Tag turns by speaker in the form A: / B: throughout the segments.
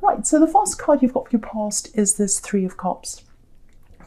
A: Right, so the first card you've got for your past is this Three of Cups.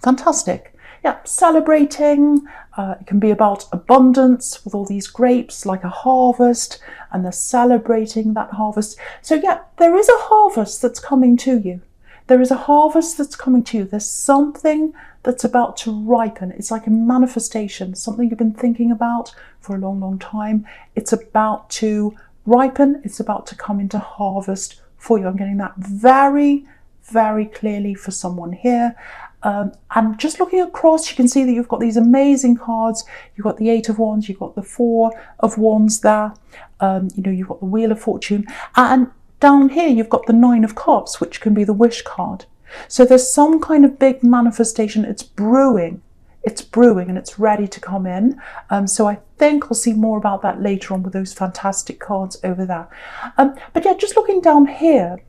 A: Fantastic. Yeah, celebrating. It can be about abundance with all these grapes, like a harvest, and they're celebrating that harvest. So yeah, there is a harvest that's coming to you. There is a harvest that's coming to you. There's something that's about to ripen. It's like a manifestation, something you've been thinking about for a long, long time. It's about to ripen. It's about to come into harvest for you. I'm getting that very, very clearly for someone here. And just looking across, you can see that you've got these amazing cards. You've got the Eight of Wands, you've got the Four of Wands there. You've got the Wheel of Fortune. And down here, you've got the Nine of Cups, which can be the wish card. So there's some kind of big manifestation. It's brewing and it's ready to come in. So I think I'll see more about that later on with those fantastic cards over there. But yeah, just looking down here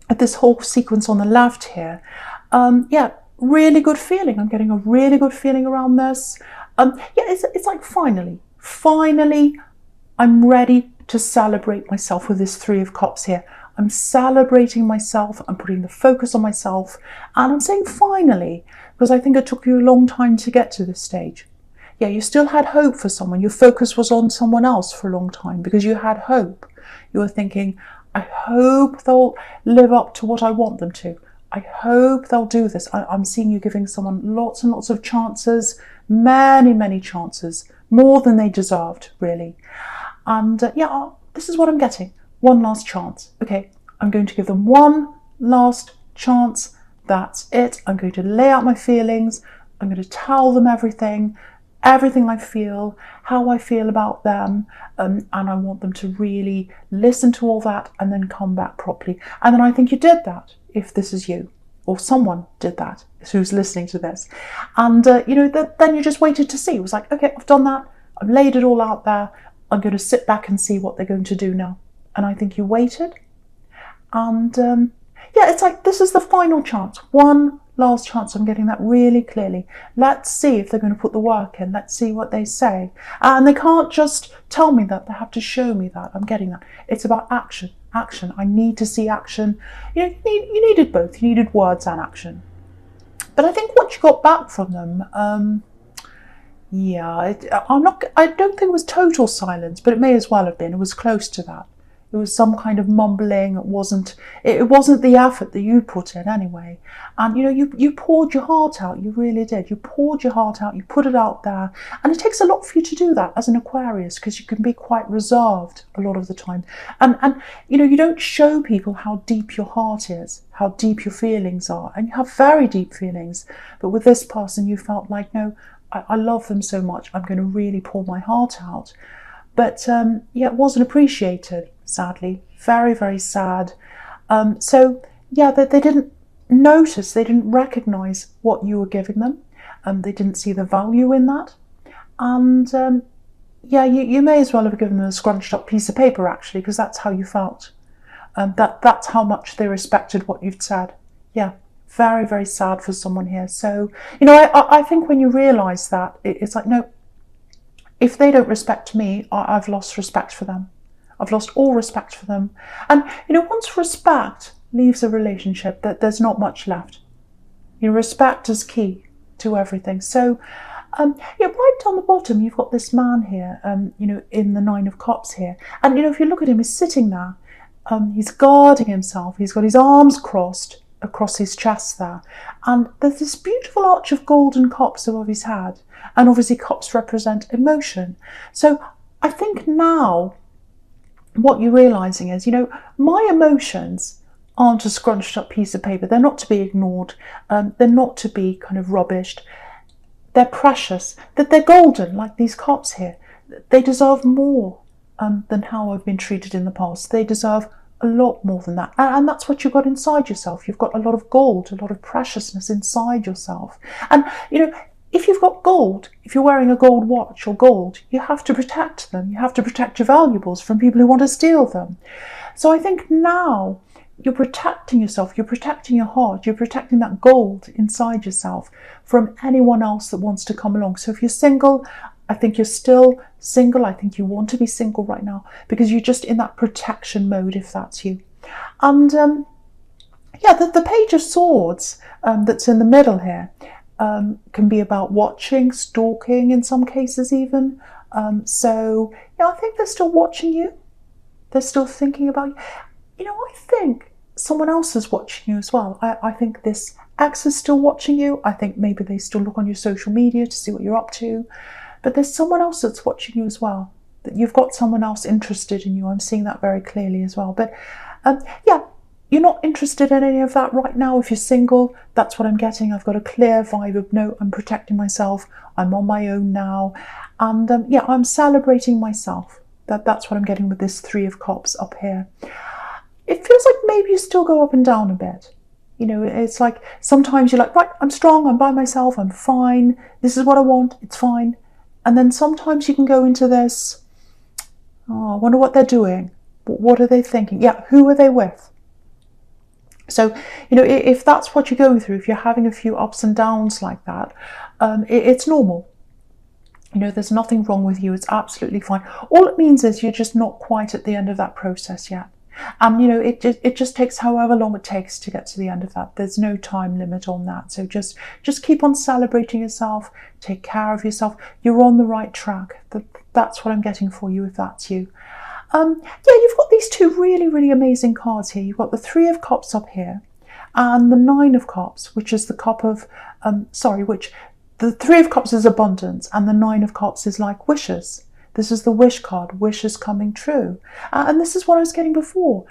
A: at this whole sequence on the left here, yeah, really good feeling. I'm getting a really good feeling around this. Yeah, it's like finally, I'm ready to celebrate myself with this Three of Cups here. I'm celebrating myself. I'm putting the focus on myself. And I'm saying finally, because I think it took you a long time to get to this stage. Yeah, you still had hope for someone. Your focus was on someone else for a long time because you had hope. You were thinking, I hope they'll live up to what I want them to. I hope they'll do this. I'm seeing you giving someone lots and lots of chances, many, many chances, more than they deserved, really. And yeah, this is what I'm getting. One last chance. Okay, I'm going to give them one last chance. That's it. I'm going to lay out my feelings. I'm going to tell them everything I feel, how I feel about them. And I want them to really listen to all that and then come back properly. And then I think you did that, if this is you, or someone did that who's listening to this. And, then you just waited to see. It was like, okay, I've done that. I've laid it all out there. I'm going to sit back and see what they're going to do now. And I think you waited. And yeah, it's like, this is the final chance. One last chance. I'm getting that really clearly. Let's see if they're going to put the work in. Let's see what they say. And they can't just tell me that. They have to show me that. I'm getting that. It's about action. Action. I need to see action. You needed both. You needed words and action. But I think what you got back from them, yeah, I don't think it was total silence, but it may as well have been. It was close to that. It was some kind of mumbling. It wasn't the effort that you put in anyway. And you poured your heart out. You really did. You poured your heart out. You put it out there. And it takes a lot for you to do that as an Aquarius, because you can be quite reserved a lot of the time. And you don't show people how deep your heart is, how deep your feelings are. And you have very deep feelings. But with this person, you felt like, no, I love them so much. I'm going to really pour my heart out. But yeah, it wasn't appreciated, sadly. Very, very sad. So yeah, they didn't notice, they didn't recognise what you were giving them. They didn't see the value in that. And yeah, you may as well have given them a scrunched up piece of paper, actually, because that's how you felt. That's how much they respected what you'd said. Yeah, very, very sad for someone here. So, I think when you realise that, it's like, no, if they don't respect me, I've lost respect for them. I've lost all respect for them. And, once respect leaves a relationship, that there's not much left. Respect is key to everything. So, yeah, right down the bottom, you've got this man here, in the Nine of Cups here. And, if you look at him, he's sitting there. He's guarding himself. He's got his arms crossed across his chest there. And there's this beautiful arch of golden cups above his head. And obviously cups represent emotion. So I think now what you're realising is, my emotions aren't a scrunched up piece of paper. They're not to be ignored. They're not to be kind of rubbished. They're precious. That they're golden, like these cups here. They deserve more than how I've been treated in the past. They deserve a lot more than that. And that's what you've got inside yourself. You've got a lot of gold, a lot of preciousness inside yourself. And, if you've got gold, if you're wearing a gold watch or gold, you have to protect them. You have to protect your valuables from people who want to steal them. So I think now you're protecting yourself, you're protecting your heart, you're protecting that gold inside yourself from anyone else that wants to come along. So if you're single, I think you're still single. I think you want to be single right now because you're just in that protection mode, if that's you. And yeah, the Page of Swords that's in the middle here can be about watching, stalking in some cases even. So yeah, I think they're still watching you. They're still thinking about you. You know, I think someone else is watching you as well. I think this ex is still watching you. I think maybe they still look on your social media to see what you're up to. But there's someone else that's watching you as well. That you've got someone else interested in you. I'm seeing that very clearly as well. But yeah, you're not interested in any of that right now. If you're single, that's what I'm getting. I've got a clear vibe of, no, I'm protecting myself. I'm on my own now. And yeah, I'm celebrating myself. That's what I'm getting with this Three of Cups up here. It feels like maybe you still go up and down a bit. You know, it's like sometimes you're like, right, I'm strong, I'm by myself, I'm fine. This is what I want, it's fine. And then sometimes you can go into this, oh, I wonder what they're doing. What are they thinking? Yeah, who are they with? So, you know, if that's what you're going through, if you're having a few ups and downs like that, it's normal. You know, there's nothing wrong with you. It's absolutely fine. All it means is you're just not quite at the end of that process yet. And, you know, it just takes however long it takes to get to the end of that. There's no time limit on that. So just keep on celebrating yourself. Take care of yourself. You're on the right track. That's what I'm getting for you if that's you. Yeah, you've got these two really, really amazing cards here. You've got the Three of Cups up here and the Nine of Cups, which is the cup of, the Three of Cups is abundance and the Nine of Cups is like wishes. This is the wish card, wishes coming true. And this is what I was getting before,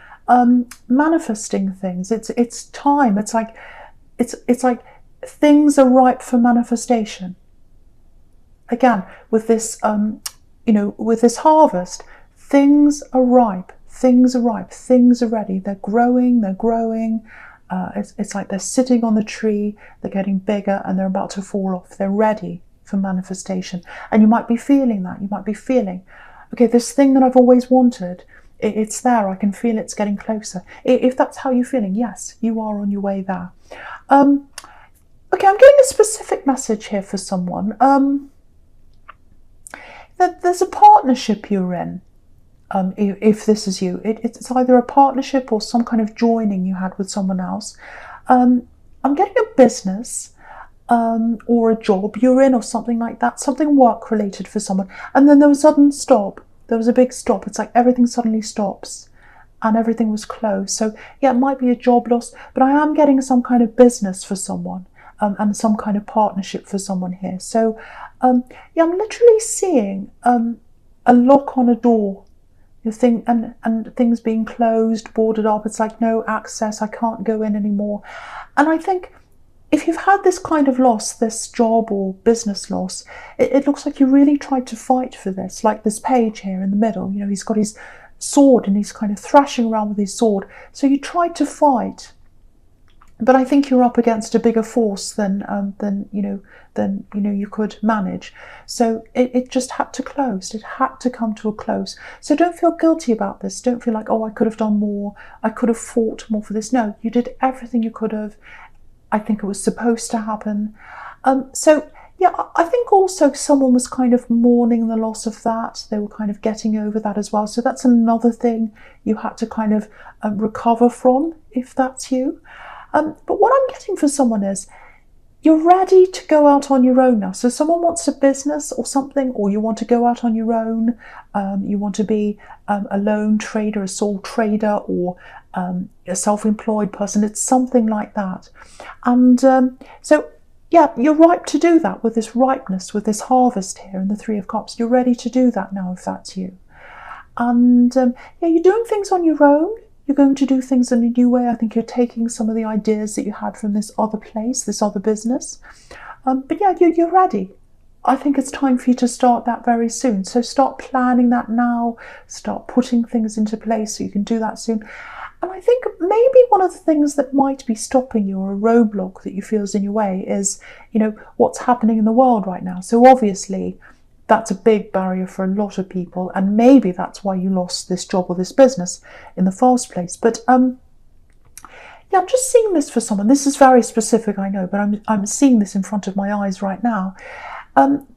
A: manifesting things. It's time. It's like things are ripe for manifestation. Again, with this, you know, with this harvest, things are ripe, things are ripe, things are ready. They're growing, they're growing. It's like they're sitting on the tree, they're getting bigger and they're about to fall off. They're ready for manifestation. And you might be feeling that. You might be feeling, okay, this thing that I've always wanted, it's there. I can feel it's getting closer. If that's how you're feeling, yes, you are on your way there. Okay, I'm getting a specific message here for someone. There's a partnership you're in. If this is you, it's either a partnership or some kind of joining you had with someone else. I'm getting a business or a job you're in or something like that, something work related for someone. And then there was a sudden stop. There was a big stop. It's like everything suddenly stops and everything was closed. So yeah, it might be a job loss, but I am getting some kind of business for someone and some kind of partnership for someone here. So yeah, I'm literally seeing a lock on a door. And things being closed, boarded up. It's like no access, I can't go in anymore. And I think if you've had this kind of loss, this job or business loss, it looks like you really tried to fight for this. Like this Page here in the middle, you know, he's got his sword and he's kind of thrashing around with his sword. So you tried to fight, but I think you're up against a bigger force than you could manage. So it just had to close. It had to come to a close. So don't feel guilty about this. Don't feel like, oh, I could have done more. I could have fought more for this. No, you did everything you could have. I think it was supposed to happen. So yeah, I think also someone was kind of mourning the loss of that. They were kind of getting over that as well. So that's another thing you had to kind of recover from, if that's you. But what I'm getting for someone is you're ready to go out on your own now. So someone wants a business or something, or you want to go out on your own. You want to be a lone trader, a sole trader, or a self-employed person. It's something like that. And so, yeah, you're ripe to do that with this ripeness, with this harvest here in the Three of Cups. You're ready to do that now if that's you. And yeah, you're doing things on your own. You're going to do things in a new way. I think you're taking some of the ideas that you had from this other place, this other business. But yeah, you're ready. I think it's time for you to start that very soon. So start planning that now. Start putting things into place so you can do that soon. And I think maybe one of the things that might be stopping you, or a roadblock that you feel is in your way, is, you know, what's happening in the world right now. So obviously, that's a big barrier for a lot of people, and maybe that's why you lost this job or this business in the first place. But yeah, I'm just seeing this for someone. This is very specific, I know, but I'm seeing this in front of my eyes right now.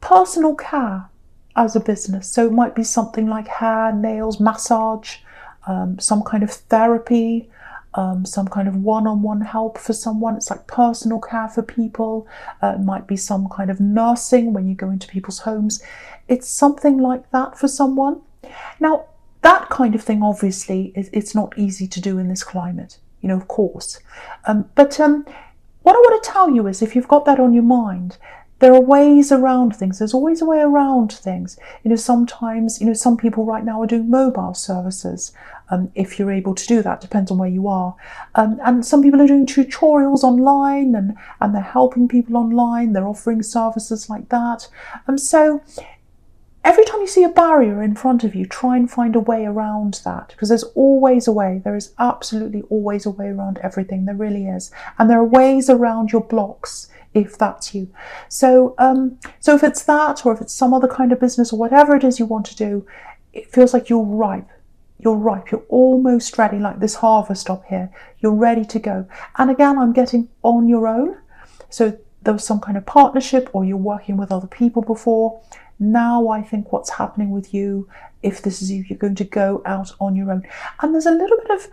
A: Personal care as a business. So it might be something like hair, nails, massage, some kind of therapy, some kind of one-on-one help for someone. It's like personal care for people. It might be some kind of nursing when you go into people's homes. It's something like that for someone. Now, that kind of thing, obviously, it's not easy to do in this climate, of course. But what I want to tell you is, if you've got that on your mind, there are ways around things. There's always a way around things. Sometimes, some people right now are doing mobile services. If you're able to do that, depends on where you are. And some people are doing tutorials online and they're helping people online. They're offering services like that. So every time you see a barrier in front of you, try and find a way around that, because there's always a way. There is absolutely always a way around everything. There really is. And there are ways around your blocks, if that's you. So if it's that, or if it's some other kind of business, or whatever it is you want to do, it feels like you're ripe. You're ripe. You're almost ready, like this harvest up here. You're ready to go. And again, I'm getting on your own. So there was some kind of partnership, or you're working with other people before. Now I think what's happening with you, if this is you, you're going to go out on your own. And there's a little bit of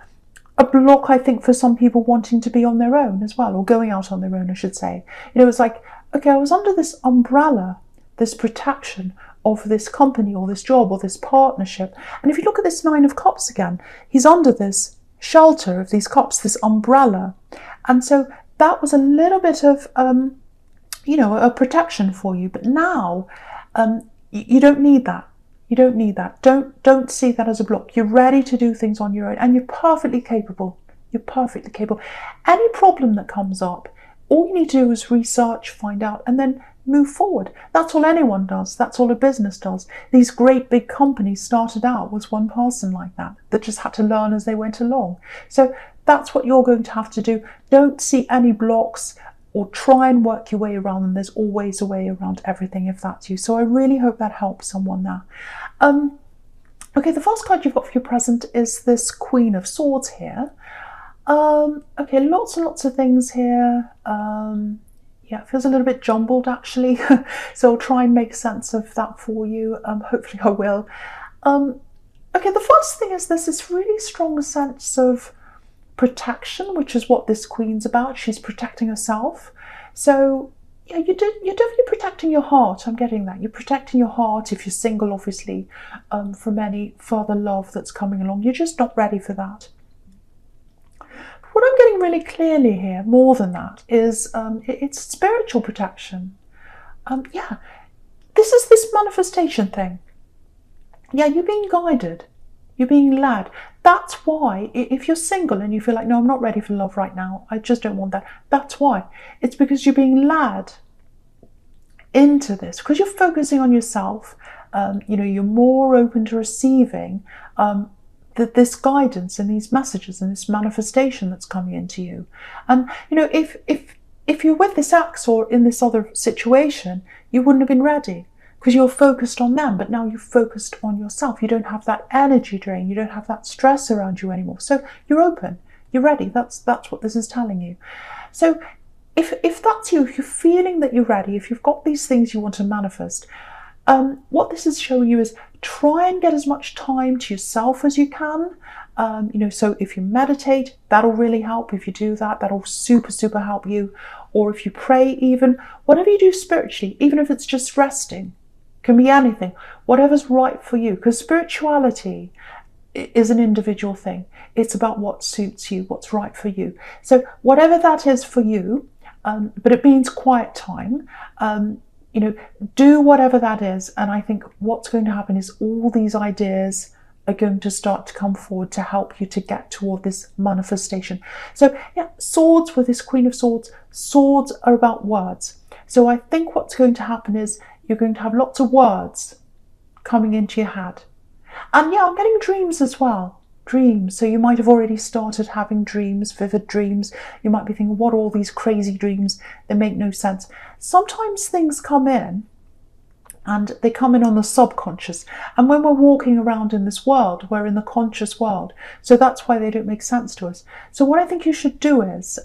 A: a block, I think, for some people wanting to be on their own as well, or going out on their own, I should say. It's like, okay, I was under this umbrella, this protection of this company or this job or this partnership. And if you look at this Nine of Cups again, he's under this shelter of these cups, this umbrella. And so that was a little bit of, a protection for you. But now, you don't need that. You don't need that. Don't see that as a block. You're ready to do things on your own, and you're perfectly capable. You're perfectly capable. Any problem that comes up, all you need to do is research, find out, and then move forward. That's all anyone does. That's all a business does. These great big companies started out with one person like that just had to learn as they went along. So that's what you're going to have to do. Don't see any blocks, or try and work your way around them. There's always a way around everything, if that's you. So I really hope that helps someone now. Okay, the first card you've got for your present is this Queen of Swords here. Okay, lots and lots of things here. Yeah, it feels a little bit jumbled, actually. So I'll try and make sense of that for you. Hopefully I will. Okay, the first thing is there's this really strong sense of protection, which is what this Queen's about. She's protecting herself. So yeah, you're definitely protecting your heart. I'm getting that. You're protecting your heart if you're single, obviously, from any further love that's coming along. You're just not ready for that. What I'm getting really clearly here, more than that, is it's spiritual protection. Yeah, this is this manifestation thing. Yeah, you're being guided. You're being led. That's why, if you're single and you feel like, no, I'm not ready for love right now, I just don't want that. That's why. It's because you're being led into this, because you're focusing on yourself. You're more open to receiving this guidance and these messages and this manifestation that's coming into you. And if you're with this ex or in this other situation, you wouldn't have been ready, because you're focused on them, but now you're focused on yourself. You don't have that energy drain. You don't have that stress around you anymore. So you're open. You're ready. That's what this is telling you. So if that's you, if you're feeling that you're ready, if you've got these things you want to manifest, what this is showing you is try and get as much time to yourself as you can. So if you meditate, that'll really help. If you do that, that'll super, super help you. Or if you pray, even whatever you do spiritually, even if it's just resting, can be anything, whatever's right for you, because spirituality is an individual thing. It's about what suits you, what's right for you. So whatever that is for you, but it means quiet time, do whatever that is. And I think what's going to happen is all these ideas are going to start to come forward to help you to get toward this manifestation. So yeah, swords, with this Queen of Swords, swords are about words. So I think what's going to happen is you're going to have lots of words coming into your head. And yeah, I'm getting dreams as well. Dreams. So you might have already started having dreams, vivid dreams. You might be thinking, what are all these crazy dreams? They make no sense. Sometimes things come in, and they come in on the subconscious. And when we're walking around in this world, we're in the conscious world. So that's why they don't make sense to us. So what I think you should do is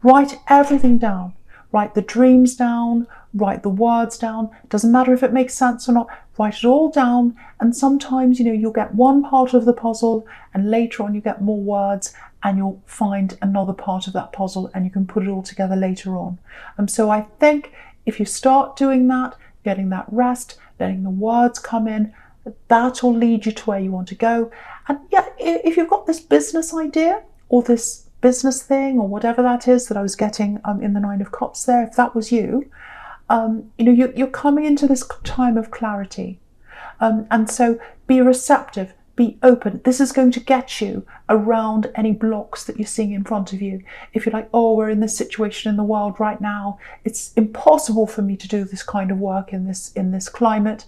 A: write everything down. Write the dreams down, write the words down. Doesn't matter if it makes sense or not, write it all down. And sometimes, you'll get one part of the puzzle and later on you get more words and you'll find another part of that puzzle and you can put it all together later on. So I think if you start doing that, getting that rest, letting the words come in, that will lead you to where you want to go. And yeah, if you've got this business idea or this business thing or whatever that is that I was getting in the Nine of Cups there, if that was you, you're coming into this time of clarity. And so be receptive, be open. This is going to get you around any blocks that you're seeing in front of you. If you're like, oh, we're in this situation in the world right now, it's impossible for me to do this kind of work in this climate.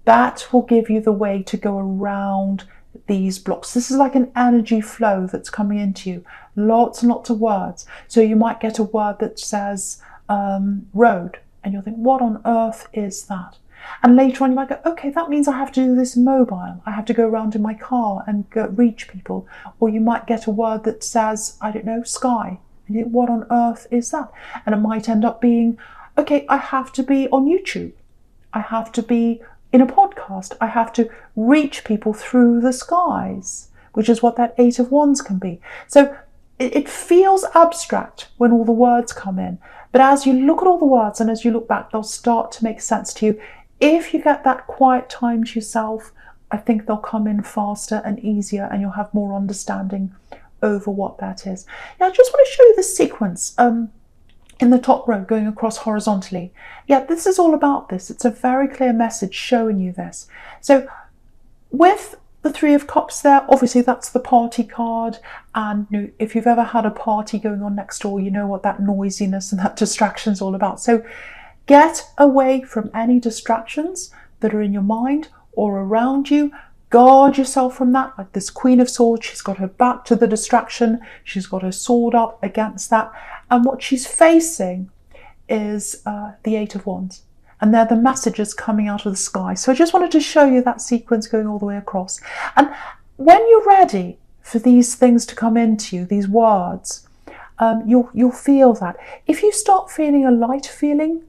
A: That will give you the way to go around these blocks. This is like an energy flow that's coming into you. Lots and lots of words. So you might get a word that says road, and you'll think, what on earth is that? And later on you might go, okay, that means I have to do this mobile. I have to go around in my car and reach people. Or you might get a word that says, I don't know, sky. And you think, what on earth is that? And it might end up being, okay, I have to be on YouTube. I have to be in a podcast. I have to reach people through the skies, which is what that Eight of Wands can be. So it feels abstract when all the words come in, but as you look at all the words and as you look back, they'll start to make sense to you. If you get that quiet time to yourself, I think they'll come in faster and easier and you'll have more understanding over what that is. Now, I just want to show you the sequence in the top row going across horizontally. Yeah, this is all about this. It's a very clear message showing you this. So with the Three of Cups there, obviously that's the party card, and if you've ever had a party going on next door, you know what that noisiness and that distraction is all about. So get away from any distractions that are in your mind or around you. Guard yourself from that. Like this Queen of Swords, she's got her back to the distraction. She's got her sword up against that. And what she's facing is the Eight of Wands. And they're the messages coming out of the sky. So I just wanted to show you that sequence going all the way across. And when you're ready for these things to come into you, these words, you'll feel that. If you start feeling a light feeling,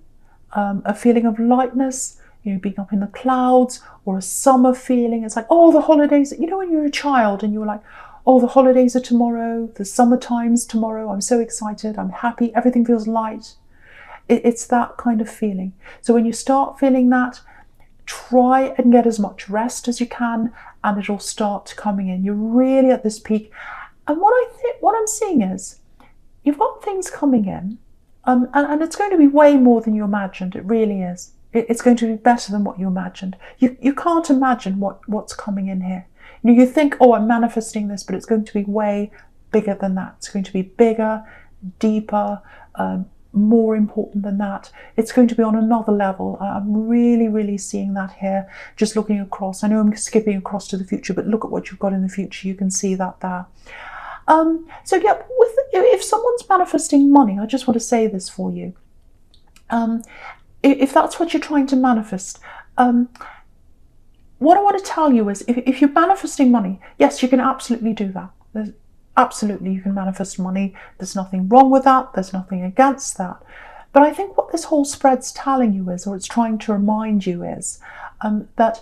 A: a feeling of lightness, being up in the clouds, or a summer feeling, it's like, oh, the holidays, when you're a child and you were like, oh, the holidays are tomorrow, the summertime's tomorrow, I'm so excited, I'm happy, everything feels light. It's that kind of feeling. So when you start feeling that, try and get as much rest as you can and it'll start coming in. You're really at this peak. And what I'm seeing is, you've got things coming in, and it's going to be way more than you imagined. It really is. It's going to be better than what you imagined. You can't imagine what's coming in here. You think, oh, I'm manifesting this, but it's going to be way bigger than that. It's going to be bigger, deeper, more important than that. It's going to be on another level. I'm really, really seeing that here, just looking across. I know I'm skipping across to the future, but look at what you've got in the future. You can see that there. So yeah, if someone's manifesting money, I just want to say this for you. If that's what you're trying to manifest, what I want to tell you is, if you're manifesting money, yes, you can absolutely do that. Absolutely, you can manifest money. There's nothing wrong with that. There's nothing against that. But I think what this whole spread's telling you is, or it's trying to remind you is, that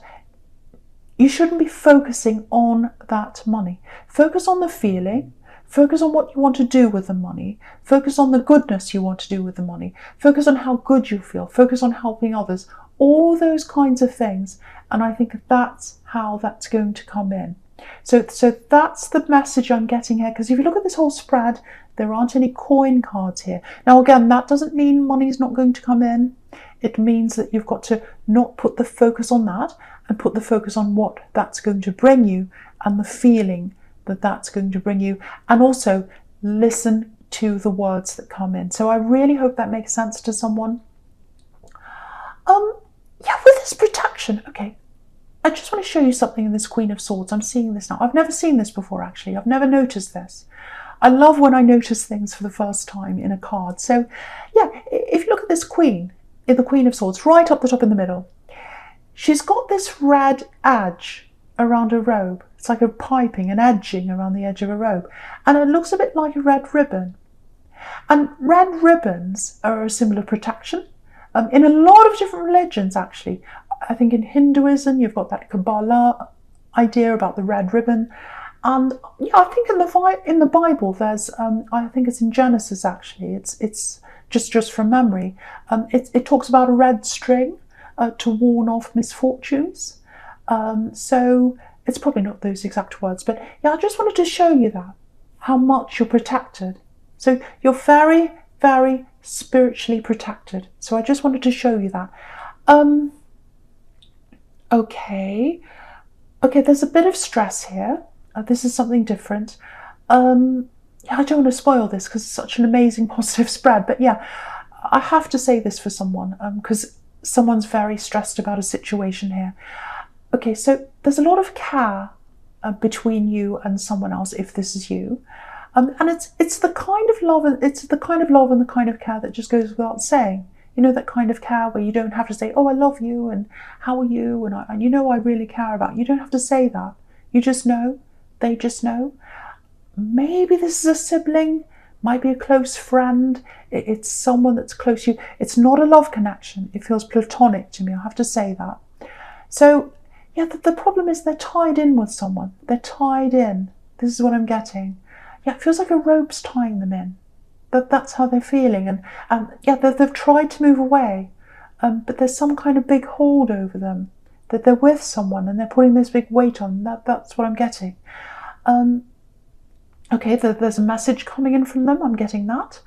A: you shouldn't be focusing on that money. Focus on the feeling. Focus on what you want to do with the money. Focus on the goodness you want to do with the money. Focus on how good you feel. Focus on helping others. All those kinds of things. And I think that's how that's going to come in. So that's the message I'm getting here. Because if you look at this whole spread, there aren't any coin cards here. Now, again, that doesn't mean money's not going to come in. It means that you've got to not put the focus on that and put the focus on what that's going to bring you and the feeling that that's going to bring you, and also listen to the words that come in. So I really hope that makes sense to someone. Yeah, with this protection, okay, I just want to show you something in this Queen of Swords. I'm seeing this now. I've never seen this before, actually. I've never noticed this. I love when I notice things for the first time in a card. So yeah, if you look at this Queen, in the Queen of Swords, right up the top in the middle, she's got this red edge around her robe. It's like a piping, an edging around the edge of a robe. And it looks a bit like a red ribbon. And red ribbons are a symbol of protection. In a lot of different religions, actually. I think in Hinduism, you've got that Kabbalah idea about the red ribbon. And yeah, I think in the Bible, there's, I think it's in Genesis, actually. It's just from memory. It talks about a red string to warn off misfortunes. So it's probably not those exact words, but yeah, I just wanted to show you that, how much you're protected. So you're very, very spiritually protected. So I just wanted to show you that. Okay, there's a bit of stress here. This is something different. Yeah, I don't want to spoil this because it's such an amazing positive spread, but yeah, I have to say this for someone because someone's very stressed about a situation here. Okay, so there's a lot of care between you and someone else if this is you. And it's the kind of love, and the kind of care that just goes without saying. You know, that kind of care where you don't have to say, oh, I love you, and how are you, and you know I really care about you. You don't have to say that. You just know. They just know. Maybe this is a sibling, might be a close friend. It's someone that's close to you. It's not a love connection. It feels platonic to me. I have to say that. So, yeah, the problem is they're tied in with someone. They're tied in. This is what I'm getting. Yeah, it feels like a rope's tying them in. That's how they're feeling. And yeah, they've tried to move away, but there's some kind of big hold over them, that they're with someone and they're putting this big weight on. That's what I'm getting. Okay, there's a message coming in from them. I'm getting that.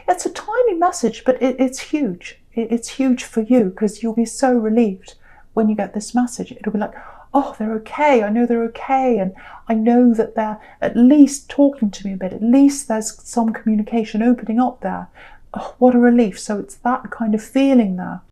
A: It's a tiny message, but it's huge. It's huge for you because you'll be so relieved when you get this message. It'll be like, oh, they're okay. I know they're okay. And I know that they're at least talking to me a bit. At least there's some communication opening up there. Oh, what a relief. So it's that kind of feeling there.